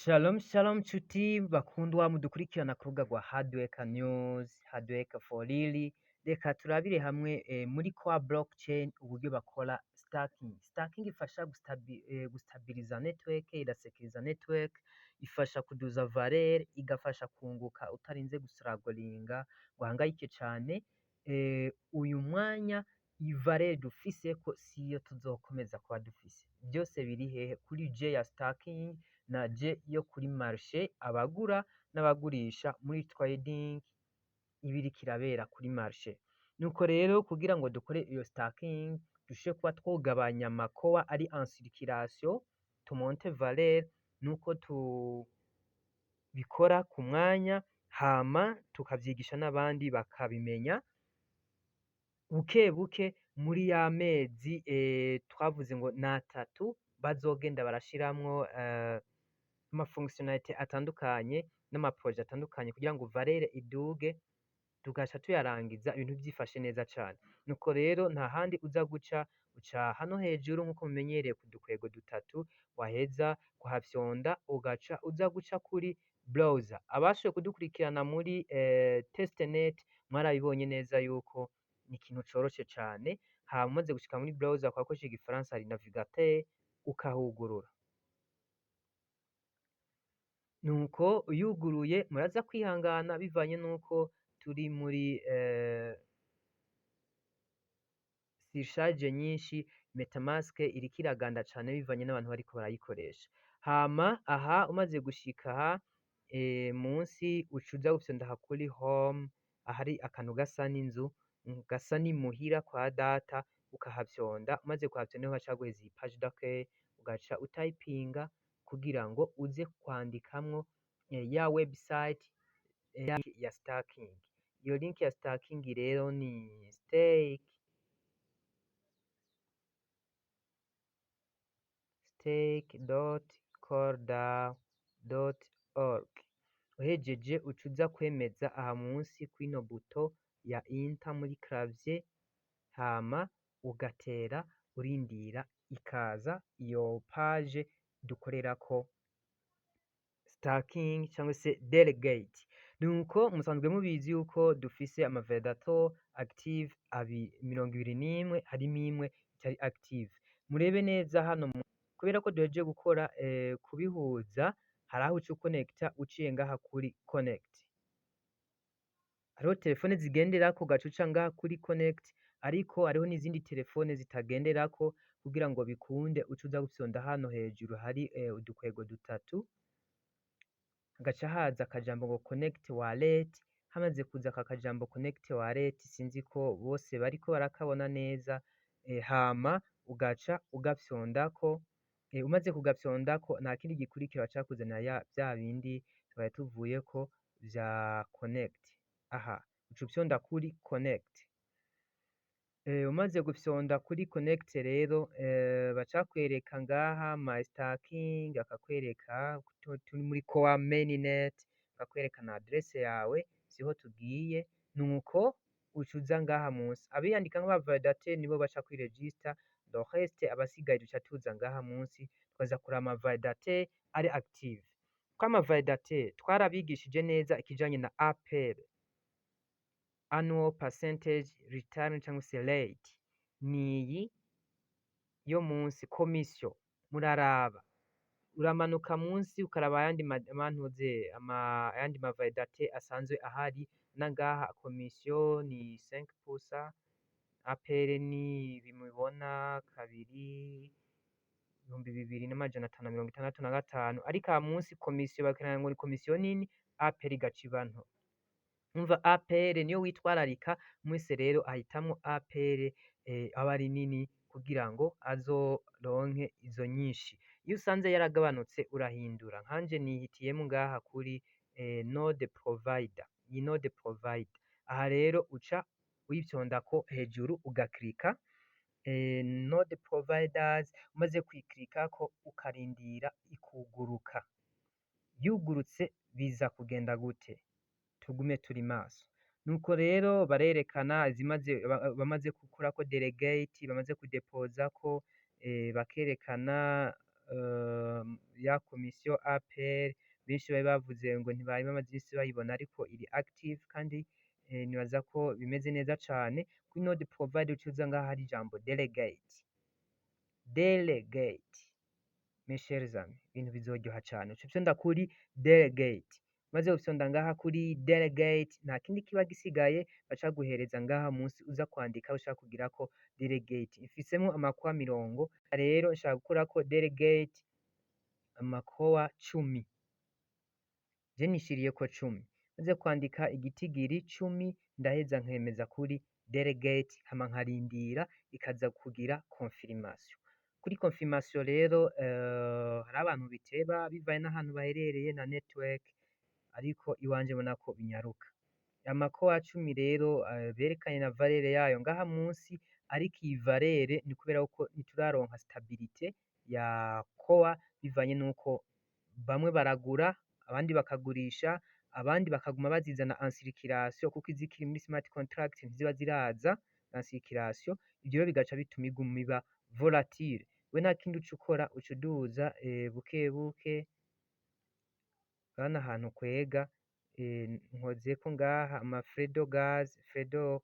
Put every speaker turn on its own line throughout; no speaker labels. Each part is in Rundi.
Shalom shalom nshuti bakundwa mudukurikirana ku rubuga rwa Hardworker News, Hardworker for Really. Reka turabire hamwe muri core blockchain uburyo bakora stacking. Stacking ifasha gustabiliza network, irasekiriza network, ifasha kuduza valeur, igafasha kunguka utarinze gusiragoringa ngo uhangayike cane. Uyu mwanya ivaleur dufise ko siyo tuzokomeza kuba dufise. Byose biri hehe? Kuri J ya stacking na J yo kuri marché, abagura n'abagurisha muri trading ibiriko irabera kuri marché. Nuko rero kugira ngo dukore iyo stacking dushobore kuba twogabanya amakowa ari en circulation, tumonte valeur, nuko tubikora ku mwanya hama tukavyigisha n'abandi bakabimenya buke buke muri ya mezi twavuze ngo n'atatu bazogenda barashiramwo ama fonctionnalité atandukanye n'amaprojet atandukanye kugira ngo valeur iduge, tugaca tuyarangiza ibintu vyifashe neza cane. Nuko rero nta handi uza guca, uca hano hejuru nkuko mumenyereye ku dukwego dutatu, waheza kuhafyonda ugaca uza guca kuri browser. Abashoboye kudukurikirana muri testnet mwarabibonye neza yuko ni ikintu coroshe cane, hama umaze gushika muri browser ugakoresha igifaransa hari navigateur ukahugurura. Nuko uyuguruye muraza kwihangana bivanye nuko turi muri surcharge nyinshi, metamask iriko iraganda cane bivanye n'abantu bariko barayikoresha. Hama aha umaze gushika aha munsi ucuza gufyonda aha kuri home, ahari akantu gasa n'inzu, gasa n'imuhira kwa data, ukahafyonda. Umaze kuhafyonda niho haca haguheza iyi page d'accueil, ugaca utayipinga kugira ngo uze kwandikamwo ya website ya stacking. Iyo link ya stacking rero ni stake.core.org. Uhejeje ucuza kwemeza aha munsi kwino buto ya enter muri clavier, hama ugatera urindira ikaza iyo page dukorerako stacking cyangwa se delegate. Nuko musanzwe mubizi yuko dufise ama validator active 21, harimo imwe itari active. Murebe neza hano kubera ko duhejeje gukora kubihuza, hari aho uca uconnecta uciye ngaha kuri connect. Hariho telefone zigenderako ugaca uca ngaha kuri connect, ariko hariho n'izindi telefone zitagenderako. Kugira ngo bikunde ucuza gufyonda hano hejuru hari udukwego dutatu, hagaca haza akajambo ngo connect wallet. Hamaze kuza aka kajambo connect wallet, sinzi ko bose bariko barakabona neza, hama ugaca ugafyondako. Umaze kugafyondako nta kindi gikurikira baca bakuzanira vya bindi twari tuvuyeko vya connect. Aha uca ufyonda kuri connect. Umaze gufyonda kuri connect rero baca bakwereka ngaha my stacking, akakwereka turi muri core Mainnet, akakwereka na adresse yawe, siho tugiye. Nuko ucuza ngaha munsi abiyandika nk'aba validateur nibo baca kuri register, le reste abasigaye duca tuza ngaha munsi twaza kuraba ama validateur ari active. Ko ama validateur twarabigishije neza ikijanye na APR, annual percentage return cyangwa se rate, niyi yo munsi commission. Muraraba uramanuka munsi ukaraba ayandi ayandi ma validateur asanzwe ahari, nangaha commission ni 5%, APR ni bimubona 2,565, ariko aha munsi commission bakenera ngo ni commission nini, APR igaca iba nto. Umva APR niyo witwararika mwese rero ahitamwo APR aba ari nini kugira ngo azoronke izo nyinshi. Iyo usanze yaragabanutse urahindura, nkanje nihitiyemo ngaha kuri node provider. Iyi node provider aha rero uca uyifyondako hejuru ugaklika node providers. Umaze kwiklikako ukarindira ikuguruka. Yugurutse biza kugenda gute? Tugume turi maso. Nuko rero barerekana bamaze gukurako delegate, bamaze kudepozako, bakerekana ya komisiyo APR benshi bari bavuze ngo ntibari bamaze imisi bayibona ariko iri active kandi nibaza ko bimeze neza cane. Kuri node provide ucuza ngaha hari ijambo delegate mes chers amis, ibintu bizoryoha cane. Uca ufyonda kuri delegate, maze ufyonda ngaha kuri delegate, nta kindi kiba gisigaye baca baguhereza ngaha munsi uza kwandika ushaka kugirako delegate. Mfisemwo amakowa 10, rero nshaka gukurako delegate amakowa 10. Je nishiriyeko 10, maze kwandika igitigiri 10 ndaheza nkemeza kuri delegate hama nkarindira ikaza kugira confirmation. Kuri confirmation rero hari abantu biteba bivanye n'ahantu baherereye na network, ariko iwanje mbona ko binyaruka. Amakowa 10 rero berekanye na valere yayo ngaha munsi, ariko iyi valere ni kubera ko ntituraronka stabilite ya kowa bivanye n'uko bamwe baragura abandi bakagurisha abandi bakaguma bazizana en circulation kuko izikiri muri smart contract ntiziba ziraza en circulation. Ivyo rero bigaca bituma iguma iba volatile. We nta kindi uca ukora uca uduza buke buke urabona ahantu kwega nkozeko ngaha ama frais de gaz, frais de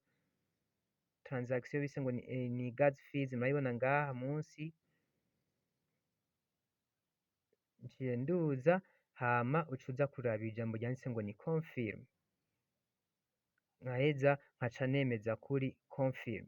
transaction bise ngo ni gaz fees murayibona ngaha munsi, nciye nduza hama uca uza kuraba ijambo ryanditse ngo ni confirm, nkaheza nkaca nemeza kuri confirm.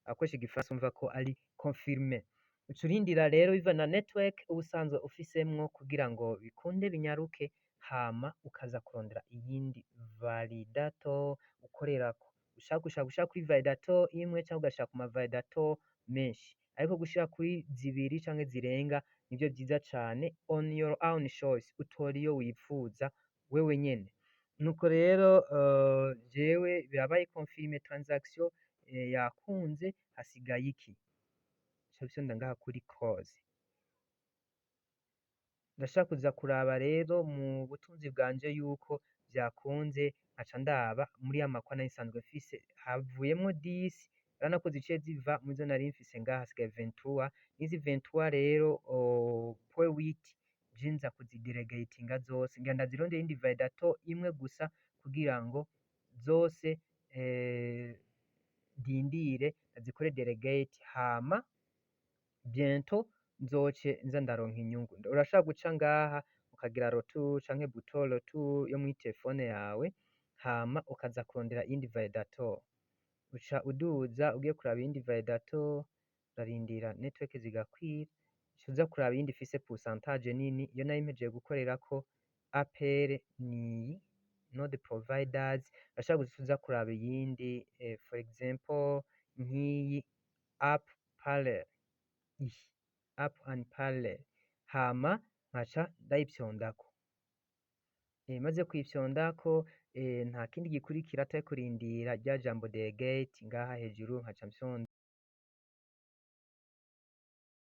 Abakoresha igifaransa umva ko ari confirme. Uca urindira rero biva na network uba usanzwe ufisemwo kugira ngo bikunde binyaruke, hama ukaza kurondera iyindi validator ukorerako. Ushaka kuri validator imwe canke ugashaka ku ma validator menshi, ariko gushira kuri zibiri canke zirenga nivyo vyiza cane, on your own choice, utora iyo wipfuza wewe nyene. Nuko rero jewe birabaye confirme transaction yakunze, hasigaye iki? Nca mfyonda ngaha kuri close. Ndashaka kuza kuraba rero mu butunzi bwanje yuko vyakunze, nkaca ndaba muri ya makowa nari nsanzwe mfise havuyemwo 10, urabona ko ziciye ziva muzo nari mfise ngaha hasigaye 23. N'izi 23 rero point 8 je nza kuzidelegatinga zose, ngira ndazirondere iyindi validator imwe gusa kugira ngo zose ndindire ndazikore delegate, hama bientôt nzoce nza ndaronka inyungu. Urashaka guca ngaha ukagira retour canke bouton retour yo muri telefone yawe, hama ukaza kurondera iyindi validator. Uca uduza ugiye kuraba iyindi validator, urarindira network zigakwira, uca uza kuraba iyindi ifise pourcentage nini. Iyo nari mpejeje gukorerako APR niyi node providers. Urashaka guca uza kuraba iyindi for example nk'iyi app and parallel, hama nkaca ndayipyondako. Maze kuyipyondako nta kindi gikurikira atari kurindira rya jambo delegate ngaha hejuru, nkaca mfyonda